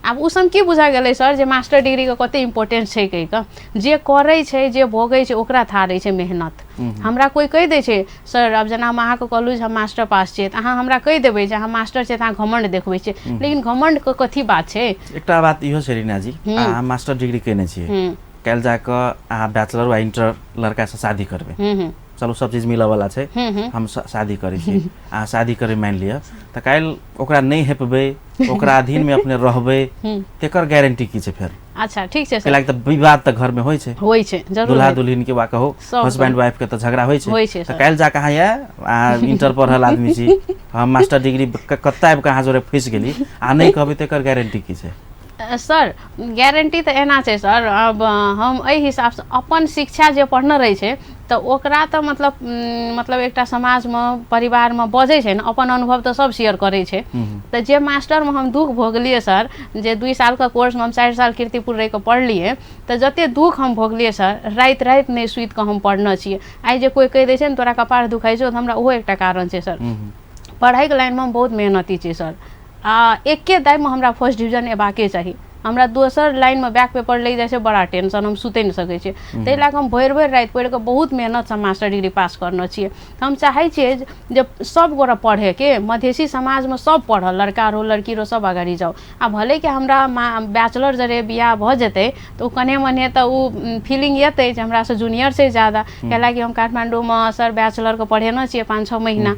आब उ सब की बुझा गेलै सर जे मास्टर डिग्री के कते इम्पोर्टेंस छै, कहि कऽ जे करै छै जे भोगै छै ओकरा था रहै छै मेहनत। हमरा कोई कहि दै छै सर आब जेना हम अहाँके कहलहुँ जे हम मास्टर पास छियै तऽ अहाँ हमरा कहि देबै जे अहाँ मास्टर छियै तऽ अहाँ घमंड देखबै छियै, लेकिन घमंड के कथी बात छै।
एकटा बात इहो छै रीना जी, अहाँ मास्टर डिग्री केने छियै, काल्हि जाकऽ अहाँ बैचलर वा इंटर लड़का से शादी करबै, चलो सब चीज मिलऽ वाला छै, हम शादी करै छी, अहाँ शादी करे मान लिअ तऽ काल्हि ओकरा नहीं हेपबै, ओकरा अधीन में अपने रहबै, तेकर गारंटी की छै फिर? अच्छा ठीक छै सर, तऽ विवाद तऽ घर में होइ छै जरूर, दुल्हा दुल्हन के वा कहो हस्बैंड वाइफ के तऽ झगड़ा होइ छै, तऽ काल्हि जाकऽ अहाँ इंटर पढ़ल आदमी छी, हम मास्टर डिग्री कत्ता आबि कऽ अहाँ जोरे फँसि गेली, अहाँ नहीं कहबै तेकर गारंटी की छै?
सर गारंटी तो एना छै सर, अब हम एहि हिसाब से अपन शिक्षा जे पढ़ने रहे छै तो ओकरा तो मतलब एकटा समाज में परिवार में बजे छै ना, अपन अनुभव तो सब शेयर करे छै। तो जे मास्टर में हम दुख भोगलिए सर, जे 2 साल का कोर्स में हम 4 साल कीर्तिपुर रह के पढ़लिए, तो जते दुख हम भोगलिए सर रात रात नहीं सुत के हम पढ़ने छिए। आई जे कोई कह दे छै तोरा कपार दुखाई छौ, हमरा ओहो एकटा कारण छै सर। पढ़ाई के लाइन में बहुत मेहनती छी सर, एके दाइ में हमरा फर्स्ट डिवीजन एबाके चाही, हमरा दोसर लाइन में बैक पेपर लग जाए बड़ा टेंशन, हम सुते नहीं सकै छियै, ताहि लए कऽ हम भरि भरि राति पढ़ि कऽ बहुत मेहनत से मास्टर डिग्री पास करने छियै। हम चाहै छियै जे सब गोरा पढ़े के, मधेसी समाज में सब पढ़ल, लड़का रो लड़की रो सब आगाड़ी जाओ। आ भले कि हमरा बैचलर जरे बियाह भऽ जेतै तो कने मने तो उ फीलिंग एतै जे हमरा से जूनियर से ज्यादा, कैलाकि हम काठमांडू में सर बैचलर के पढ़ेने छियै 5-6 महीना,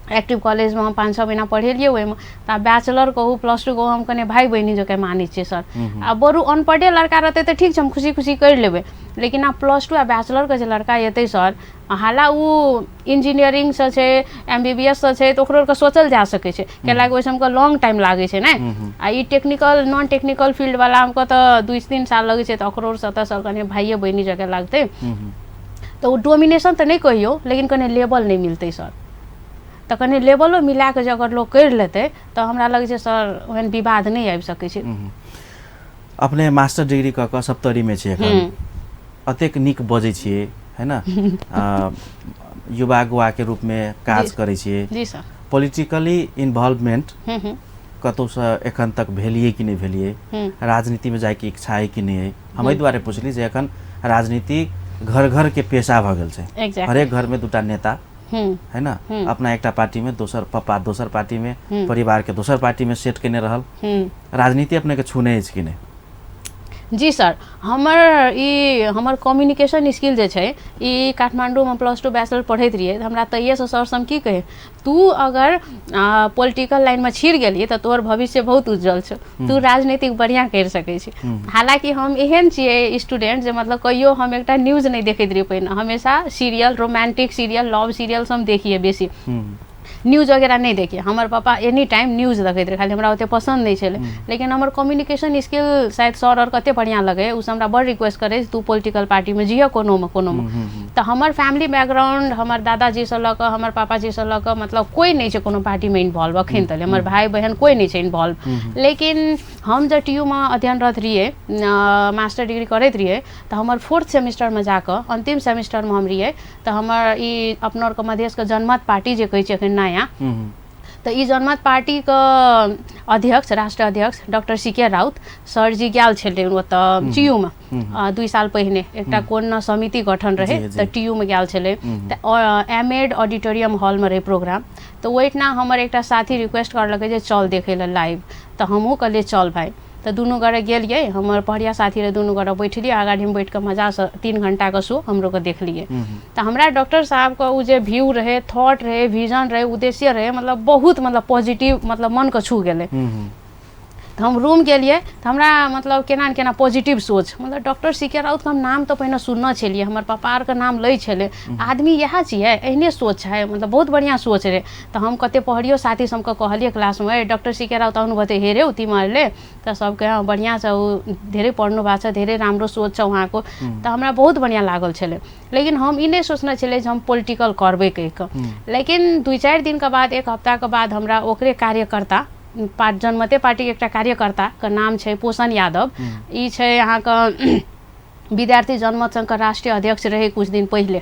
एक्टिव कॉलेज में हम 5-6 महीना पढ़ेलिए, ओहिमे तऽ बैचलर कहू +2 कहू हम कने भाई बहिनी जकाँ मानै छियै सर। आ बरू अनपढ़े लड़का रहते तो ठीक छै हम खुशी खुशी कर लेबै, लेकिन आ +2 आ बैचलर के जे लड़का एतै सर, हाला उ इंजीनियरिंग से छै, MBBS से छै, तो ओकरो के सोचल जा सकै छै, कैलाकि ओहि सबके लॉन्ग टाइम लागे छै ने। आ ई टेक्निकल नॉन टेक्निकल फील्ड वाला हमको तो 2-3 साल लगे छै, तो ओकरो से सर कने भाइये बहिनी जकाँ लागतै, तो डोमिनेशन तो नहीं कहियो, लेकिन कने लेवल नहीं मिलते सर। तो कने लेवलो मिला के अगर लोग कर लेते तो हमरा लगे छै सर ओहन विवाद नहीं आबि सकै छै।
अपने मास्टर डिग्री कऽ कऽ सप्तरी में छियै, अतेक नीक बजै छियै है ना, युवा गुआ के रूप में काज करै छियै। जी सर। पॉलिटिकली इन्वॉल्वमेंट कतौ से एखन तक भेलिए कि नहीं भेलिए, राजनीति में जाए के इच्छा है कि नहीं है? हम एहि दुआरे पूछली जे एखन राजनीति घर घर के पेशा भऽ गेल छै, हरेक घर में 2टा नेता है ना, अपना एकटा पार्टी में दोसर पप्पा दोसर पार्टी में, परिवार के दोसर पार्टी में सेट केने रहल, राजनीति अपने के छूने अछि कि नहीं?
जी सर, हमर कम्युनिकेशन स्किल जे छै ई काठमांडूमे +2 बैचलर पढ़ैत रहिए तऽ हमरा तहिएसँ सर सम की कहे तू अगर पॉलिटिकल लाइनमे छिड़ गेलिए तऽ तोहर भविष्य बहुत उज्जवल छै, तू राजनीतिक बढ़िया करि सकै छी। हालांकि हम एहन छिए स्टूडेंट जे मतलब कहियो हम एकटा न्यूज नहीं देखैत रहिए पहिने, हमेशा serial, romantic serial, love serial सब देखिए बेसी, न्यूज वगैरह नहीं देखिए। हमर पापा एनी टाइम न्यूज देखैत रहे, खाली हमरा ओते पसंद नहीं छले। लेकिन हमर कम्युनिकेशन स्किल शायद सर और कते बढ़िया लगे, उस हमरा बड़ रिक्वेस्ट करे तू पॉलिटिकल पार्टी में जिया कोनो में। तो हमर फैमिली बैकग्राउंड हमर दादाजी से लऽ कऽ हमर पापाजी से लऽ कऽ मतलब कोई नहीं छै कोनो पार्टी में इन्वॉल्व अखन तक, हमर भाई बहन कोई नहीं छै इन्वॉल्व। लेकिन हम जब TU में अध्ययनरत रहिए, मास्टर डिग्री करैत रहिए, तो हमर 4th सेमेस्टर में जाकर अंतिम सेमेस्टर में हम रहिए तो हमर ई अपना और के मधेश के जनमत पार्टी जे कहै छै अखन नया, तो ई जनमत पार्टी के अध्यक्ष, राष्ट्रीय अध्यक्ष डॉक्टर CK राउत सर जी गेल छलै ओतऽ TU में 2 साल पहिने, एकटा कोन समिति गठन रहे तो TU में गेल छलै, एमेड ऑडिटोरियम हॉल में रहे प्रोग्राम। तो ओहिठना हमर एकटा साथी रिक्वेस्ट करलकै जे चल देखे ला लाइव, तो हमहूँ कहलिए चल भाई। तो दुनू गोरे गेलिए, हमर पढ़िया साथी रहे, दुनू गोरे बैठलिए आगाड़ी में बैठ के मजा से 3 घंटा के शो हमरो के देखलिए। तो हमरा डॉक्टर साहब का उ जे व्यू रहे, थॉट रहे, विजन रहे, उद्देश्य रहे, मतलब बहुत मतलब पॉजिटिव, मतलब मन के छू गेले। तो हम रूम गेलिए तो हमरा मतलब केना न केना पॉजिटिव सोच, मतलब डॉक्टर CK राउत के हम नाम तो पहिने सुनने छलिए, हमर पापा आर के नाम लै छले, आदमी इएह छिए, एहने सोच है, मतलब बहुत बढ़िया सोच रहे। तो हम कते पढ़ियो साथी सबके कहलिए क्लास में डॉक्टर CK राउत आउनुभयो हेरे उति मारले, तो सबके बढ़िया छ, धेरै पढ्नु भएको छ, धेरै राम्रो सोच छ उहाँको। तो हमरा बहुत बढ़िया लागल छले। लेकिन हम ई नहीं सोचने छले जे हम पॉलिटिकल करबे कहिके। लेकिन 2-4 दिन के बाद, 1 हफ्ता के बाद हमरा ओकरे कार्यकर्ता, जनमते पार्टी के एकटा कार्यकर्ता के नाम छै पोषण यादव, ई छै यहाँ का विद्यार्थी जनमत संघ के राष्ट्रीय अध्यक्ष रहे कुछ दिन पहले।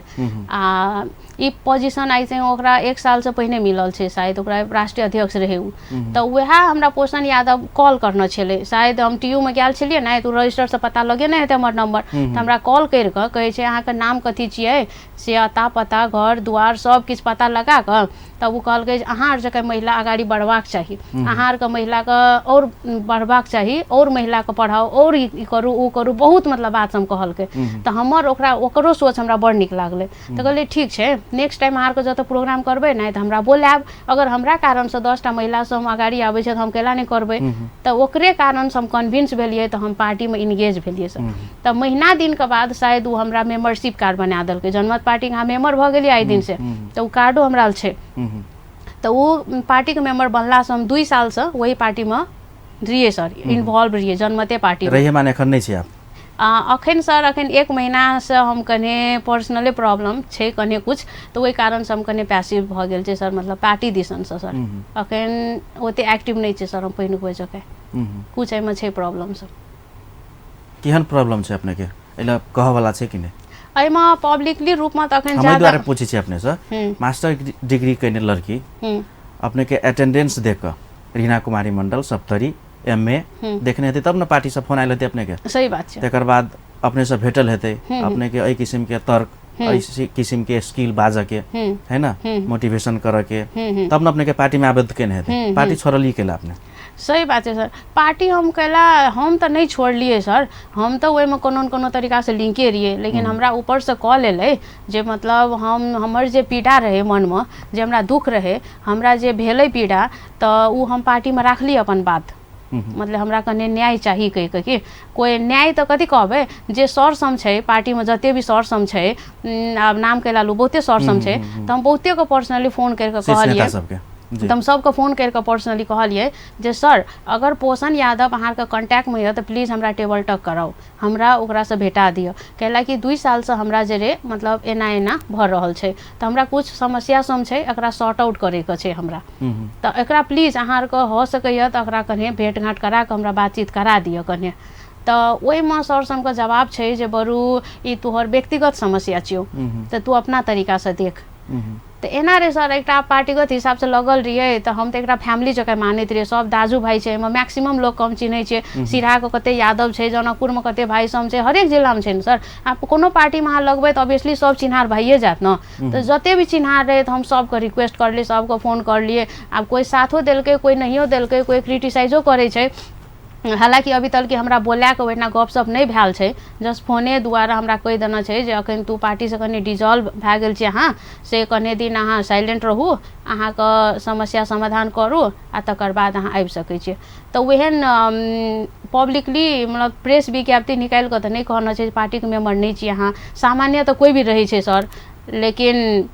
ई पोजीशन आई थिंक ओकरा 1 साल से पहिने मिलल छै, शायद ओकरा राष्ट्रीय अध्यक्ष रहे उ। तो वह हमरा पोषण यादव कॉल करने छले, शायद हम TU में गेल छलिए ना, तो रजिस्टर से पता लगे नहीं हेते हमर नंबर, तो हमरा कॉल कर के कहे छै अहाँ के नाम कथी छिए से, अता पता घर दुआर सब किछ पता लगा के तब वो कहलकै अहाँ आर जकाँ महिला आगाड़ी बढ़बाक चाही, अहाँ आर के महिला के और बढ़बाक चाही, और महिला के पढ़ाओ, और ई करू ओ करू, बहुत मतलब बात हम कहलकै। तो हमर ओकरो सोच हमरा बड़ नीक लागले। तो कहलिए ठीक छै, नेक्स्ट टाइम अहाँ के जत प्रोग्राम करबै ना तो हमरा बोलायब, अगर हमरा कारण से 10टा महिला से हम आगाड़ी आबै छै तो हम केला नहीं करबै। तो ओकरे कारण से हम कन्विंस भेलिए, तो हम पार्टी में इंगेज भेलिए सर। तो महीना दिन के बाद शायद वो हमरा मेंबरशिप कार्ड बना देलकै, जनमत पार्टी के हम मेंबर भ गेलिए आइ दिन से, तो वो कार्डो हमरा छै। तो वो पार्टी के मेंबर बनला से हम 2 साल से वही पार्टी में रहिए सर, इन्वॉल्व रहिए, जनमते पार्टी
रहिए माने एखन नहीं छी आप?
अखन सर अखन 1 महीना से हम कने पर्सनली प्रॉब्लम छै कने कुछ, तो वही कारण से हम कने पैसिव भ गेल छै सर, मतलब पार्टी दिसन से सर अखन ओते एक्टिव नहीं छै सर हम पहिने कोइ जगह, कुछ एमे छै प्रॉब्लम सर।
केहन प्रॉब्लम छै अपने के, एला कह वाला छै कि नहीं?
एमा पब्लिकली रूप में तखन
हम
ज्यादा
द्वारा पूछे छी अपने से, मास्टर डिग्री करने लड़की अपने के अटेंडेंस देख कर रीना कुमारी मंडल सप्तरी MA देखने हेते तब न पार्टी से फोन आयल हेते अपने के?
सही बात छै।
तकर बाद अपने से भेटल हेते, अपने के एहि किस्म के तर्क, एहि किस्म के स्किल बाजा के है ना, मोटिवेशन करे के, तब न अपने के पार्टी में आबद्ध केने हेते। पार्टी छोड़ली केला अपने?
सही बात है सर, पार्टी हम कैला हम तो नहीं छोड़लिए सर, हम तो वही में कोनो न कोनो तरीका से लिंके रहिए। लेकिन हमरा ऊपर से कॉल एले जे मतलब हमर जे पीड़ा रहे मन में, जे हमरा दुख रहे, हमरा जे भेलै पीड़ा, तो उ हम पार्टी में राखली अपन बात, मतलब हमरा कने न्याय चाहिए कहि के। कोई न्याय तो कथी कहबै, जे सर सम छै पार्टी में, जते भी सर सम छै, आब नाम के लालू बहुते सर सम छै, तो हम बहुते को पर्सनली फोन करके कहलिए, तो हम सबके फोन करके पर्सनली कहलिए जे सर अगर पोषण यादव अहाँ के कांटेक्ट में है तो प्लीज हमरा टेबल टॉक कराओ, हमरा ओकरा से भेटा दियो, कैला कि 2 साल से हमरा जे रे मतलब एना भर रहल छै, तो हमरा कुछ समस्या सम छै, एकरा सॉर्ट आउट करे के छै हमरा, तो एकरा प्लीज अहाँ के हो सकैया तो एकरा कने भेंट घाट करा के हमरा बातचीत करा दियो कने। तो वही में सर सबके जवाब छै जे बरू ई तोहर व्यक्तिगत समस्या छियो, तो तू अपना तरीका से देख। तो एना रे सर एक पार्टीगत हिसाब से लगल रहिए, तो हम तो एक फैमिली जगह मानते रहिए, सब दाजू भाई छै, मैक्सिमम लोग कम चिन्हे छे, सिराहा के कते यादव छै, जनकपुर में कते भाई सब छै, हरेक जिला में छै न सर। आप कोनो पार्टी में अहाँ लगबे तो ऑब्वियसली सब चिन्हार भाइये जात न, तो जते भी चिन्हार रहे तो हम सबके रिक्वेस्ट करलिए, सबको फोन करलिए। आब कोई साथो देलकै, कोई नहियो देलकै, कोई क्रिटिसाइजो करे छै, हालांकि अभी तक हमरा बोला के ओहिना गपशप नहीं भेल छै, जस्ट फोने द्वारा हमरा कहि देना छै जे अखन तू पार्टी से कनि डिजॉल्व भए गेल छै अहाँ से कने दिन अहाँ साइलेंट रहू, अहाँके समस्या समाधान करू आ तकर बाद अहाँ आबि सकै छियै। तऽ ओहन पब्लिकली मतलब प्रेस विज्ञप्ति निकालि कऽ तऽ नहीं कहना छै पार्टीके मेम्बर नहीं छी अहाँ, सामान्य तऽ कोई भी रहै छै सर, लेकिन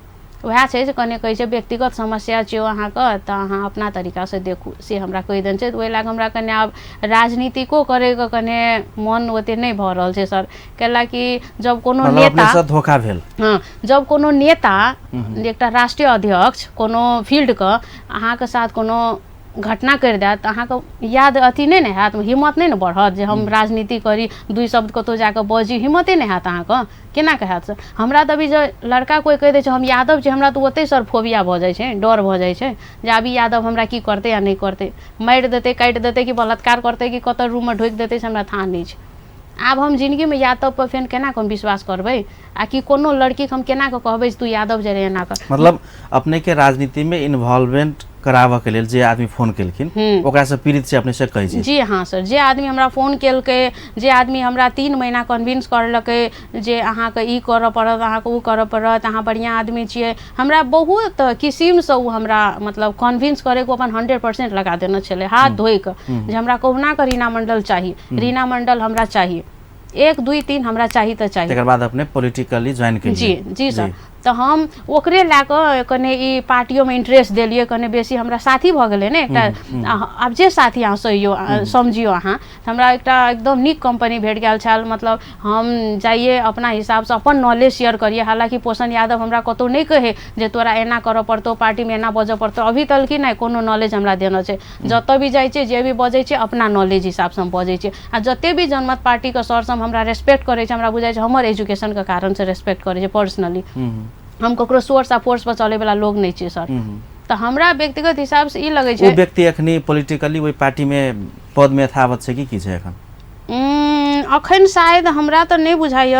वएह छै जे कने कहै छै व्यक्तिगत समस्या छै अहाँके तऽ अहाँ अपना तरीका से देखू से हमरा कहि देने छै। ओहि लए हमरा कने आब राजनीतिको करैके कने मन ओते नहीं भऽ रहल छै सर, कैलाकि जब कोनो नेता
धोखा भेल,
हाँ जब कोनो नेता एकटा राष्ट्रीय अध्यक्ष कोनो फील्डके अहाँके साथ कोनो घटना कर दैत अहाँके याद अथी नहीं ने हैत, हिम्मत नहीं ने बढ़त जे हम राजनीति करी, दुई शब्द कतौ जाके बजी, हिम्मते नहीं हैत अहाँके, केना के हैत सर। हमरा तऽ अभी जो लड़का कोई कहि दै छै हम यादव छी, हमरा तऽ ओते सर फोबिया भऽ जाइ छै, डर भऽ जाइ छै जे आब ई यादव हमरा की करतै या नहीं करतै, मारि देतै काटि देतै कि बलात्कार करतै कि कतऽ रूममे ढोकि देतै से हमरा थाह नहीं छै। आब हम जिंदगीमे यादव पर फेन केना के हम विश्वास करबै आ कि कोनो लड़की हम केना के कहबै तू यादव जे रे एना कर।
मतलब अपने के राजनीति में इन्वॉल्वमेंट कराबऽ के लेल जे आदमी फोन केलखिन ओकरा से पीड़ित से अपने से कहै छी?
जी हाँ सर, जे आदमी हमरा फोन केलकै, जे आदमी हमरा 3 महीना कन्विंस करलकै जे अहाँके ई करऽ पड़त, अहाँके उ करऽ पड़त, अहाँ बढ़िया आदमी छियै, हमरा बहुत किसिमसँ उ हमरा मतलब कन्विंस करैके अपन 100% लगा देने छलै हाथ धोइ कऽ जे हमरा कहुना कऽ रीना मंडल चाही, रीना मंडल हमरा चाहिए, 1 2 3 हमरा चाही तऽ चाही।
तकर बाद अपने पॉलिटिकली ज्वाइन केलिए?
जी जी सर, तऽ हम ओकरे लए कऽ कने ई पार्टियोमे इंटरेस्ट देलियै, कने बेसी हमरा साथी भऽ गेलै ने एकटा, आब जे साथी अहाँ सहियो समझियो अहाँ, हमरा एकटा एकदम नीक कंपनी भेट गेल छल, मतलब हम जाइए अपना हिसाबसँ अपन नॉलेज शेयर करिए। हालांकि पोषण यादव हमरा कतौ नहीं कहे जे तोरा एना करऽ पड़तौ, पार्टीमे एना बजऽ पड़तौ, अभी तक कि नहीं कोनो नॉलेज हमरा देने छै, जतऽ भी जाइ छै जे भी बजै छै अपना नॉलेज हिसाबसँ हम बजै छै, आ जते भी जनमत पार्टीके सर सब हमरा रेस्पेक्ट करै छै, हमरा बुझाइ छै हमर एजुकेशनके कारणसँ रेस्पेक्ट करै छै पर्सनली, हम ककरो सोर्स आ फोर्स पर चले वाला लोग नहीं छै सर। तो हमरा व्यक्तिगत हिसाब से ई लगे छै
व्यक्ति अखनी पॉलिटिकली ओई पार्टी में पद में यथावत छै कि छै एखन?
अखन शायद हमरा तो नहीं बुझाइए,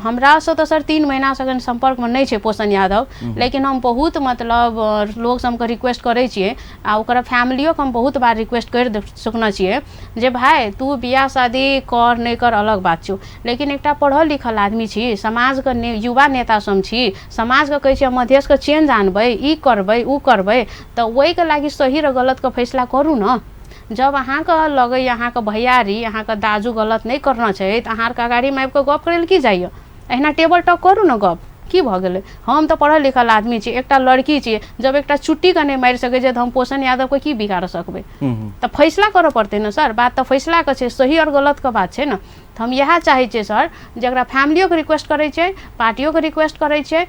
हमरा से तो सर 3 महीना से अखन संपर्क में नहीं छै पोषण यादव, लेकिन हम बहुत मतलब लोग सबके रिक्वेस्ट करे छिए आ ओकरा फैमिलियो के हम बहुत बार रिक्वेस्ट कर सकना छिए जे भाई तू बियाह शादी कर नहीं कर अलग बात छौ, लेकिन एकटा पढ़ल लिखल आदमी छी, समाज के युवा नेता सब छी, समाज के कहै छिए मधेश के चेंज आनबै, ई करबै उ करबै, तऽ ओहि के लागि सही र गलत के फैसला करू न। जब अहाँके लगे अहाँके भैयारी अहाँके दाजू गलत नहीं करना छै तऽ अहाँके अगाड़ीमे आबि कऽ गप करै लए की जाइए, अहिना टेबल टॉक करू न, गप की भऽ गेलै। हम तऽ पढ़ल लिखल आदमी छी, एकटा लड़की छी, जब एकटा चुट्टी के नहीं मारि सकै छै तऽ हम पोषण यादव के की बिगाड़ सकबै, तऽ फैसला करऽ पड़तै न सर, बात तऽ फैसला के छै, सही और गलत के बात छै न। तऽ हम इएह चाहै छियै सर जकरा फैमिलियो के रिक्वेस्ट करै छै, पार्टियो के रिक्वेस्ट करै छै,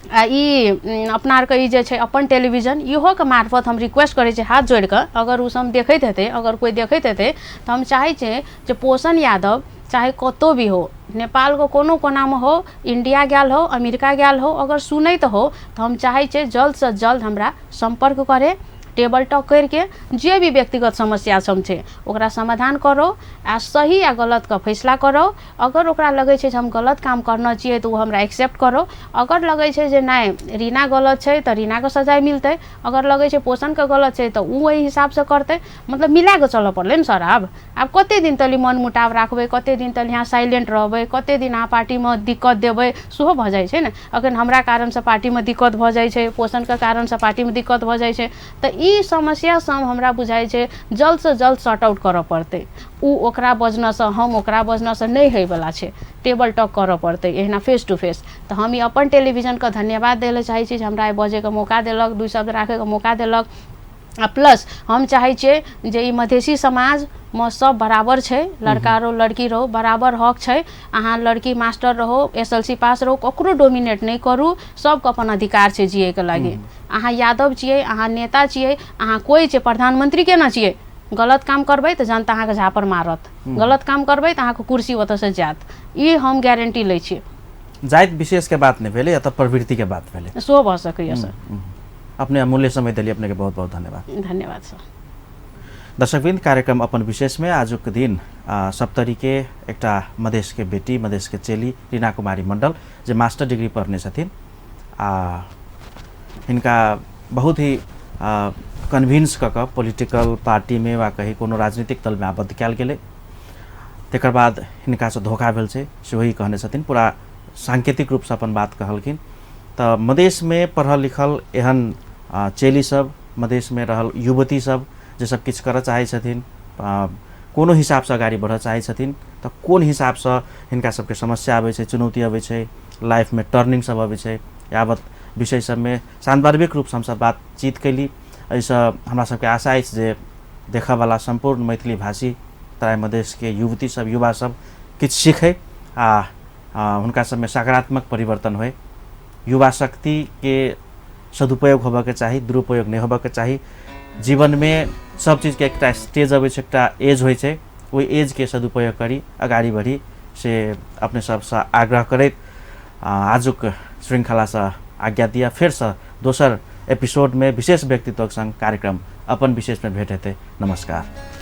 आ ई अपना आरके ई जे छै अपन टेलीविजन इहो के मार्फत हम रिक्वेस्ट करै छियै हाथ जोड़ि कऽ, अगर उ सब देखैत हेतै, अगर कोई देखैत हेतै तऽ हम चाहै छियै जे पोषण यादव चाहे कतौ भी हो, नेपाल को कोनो कोनामे हो, इंडिया गेल हो, अमेरिका गेल हो, अगर सुनैत हो तऽ हम चाहै छियै जल्द से जल्द हमरा संपर्क करे, टेबल टॉक करके जे भी व्यक्तिगत समस्या सब छै ओकरा समाधान करो आ सही या गलत का फैसला करो। अगर ओकरा लगे छै जे हम गलत काम करना चाहिए तो वो हमरा एक्सेप्ट करो, अगर लगे छै जे नहीं रीना गलत छै तो रीना के सजाए मिलते, अगर लगे छै पोषण के गलत छै तो उ वही हिसाब से करते, मतलब मिला के चलऽ पड़ले न सर। आब कते दिन तली मन मुटाव राखबै, कते दिन तली यहाँ साइलेंट रहबै, कते दिन अहाँ पार्टी में दिक्कत देबै, सेहो भऽ जाइ छै ने। अखन हमरा कारण से पार्टी में दिक्कत भऽ जाइ छै, पोषण के कारण से पार्टी में दिक्कत भऽ जाइ छै, तऽ ई समस्या सब हमरा बुझाइ छै जल्द से जल्द सॉर्ट आउट करऽ पड़तै। उ ओकरा बजना से हम ओकरा बजना से नहीं होइ वाला छै, टेबल टॉक करऽ पड़तै एहना फेस टू फेस। तऽ हम ई अपन टेलीविजन के धन्यवाद दै लए चाहै छी जे हमरा बजे के मौका देलक, 2 शब्द राखे के मौका देलक, आ प्लस हम चाहै छियै जे ई मधेसी समाज में सब बराबर छै, लड़का रहो लड़की रहो बराबर हक छै। अहाँ लड़की मास्टर रहो, SLC पास रहो, ककरो डोमिनेट नहीं करू, सबके अपन अधिकार छै जिये के लागि। अहाँ यादव छियै, अहाँ नेता छियै, अहाँ कोई छै प्रधानमंत्री केना छियै, गलत काम करबै तऽ जनता अहाँके झापर मारत, गलत काम करबै तऽ अहाँके कुर्सी ओतऽ से जात, ई हम गारंटी लै छियै।
जाइत विशेष के बात नहीं भेले या तऽ प्रवृत्ति के बात भेले,
सो भऽ सकैए सर।
अपने अमूल्य समय दिली, अपने के बहुत बहुत धन्यवाद।
धन्यवाद सर।
दर्शकवृन्द, कार्यक्रम अपन विशेष में आज के दिन सप्तरी के एकटा मधेश के बेटी, मधेश के चेली रीना कुमारी मंडल जे मास्टर डिग्री पढ़ने छथिन, हिनका बहुत ही कन्भिन्स कऽ कऽ पॉलिटिकल पार्टी में वा कहीं कोनो राजनीतिक दल में आबद्ध कयल गेलै। तकर बाद हिनका से धोखा भेल छै से वही कहने छथिन, पूरा सांकेतिक रूप से अपन बात कहलखिन। तो मधेश में पढ़ल लिखल एहन चेली सब, मधेश में रहल युवती सब जे सब किछु करऽ चाहै छथिन, कोनो हिसाब से आगाड़ी बढ़ऽ चाहै छथिन, तो कोन हिसाब से हिनका सबके समस्या आबै छै, चुनौती आबै छै, लाइफ में टर्निंग सब आबै छै, यावत विषय सब में सांदर्भिक रूप से हमसब बातचीत कैली। एहिसँ हमरा सबके आशा अछि जे देखऽ वाला संपूर्ण मैथिली भाषी तराई मधेश के युवती सब, युवा सब किछु सीखे आ हुनका सब में सकारात्मक परिवर्तन होय। युवा शक्ति के सदुपयोग होबऽ के चाही, दुरुपयोग नहीं होबऽ के चाही। जीवन में सब चीज के एक स्टेज अबै छै, एक एज होइ छै, ओहि एज के सदुपयोग करी, आगाड़ी बढ़ी से अपने सबसे आग्रह करैत आजुक श्रृंखला से आज्ञा दिया। फिर से दोसर एपिसोड में विशेष व्यक्तित्व संग कार्यक्रम अपन विशेष में भेंट हेतै। नमस्कार।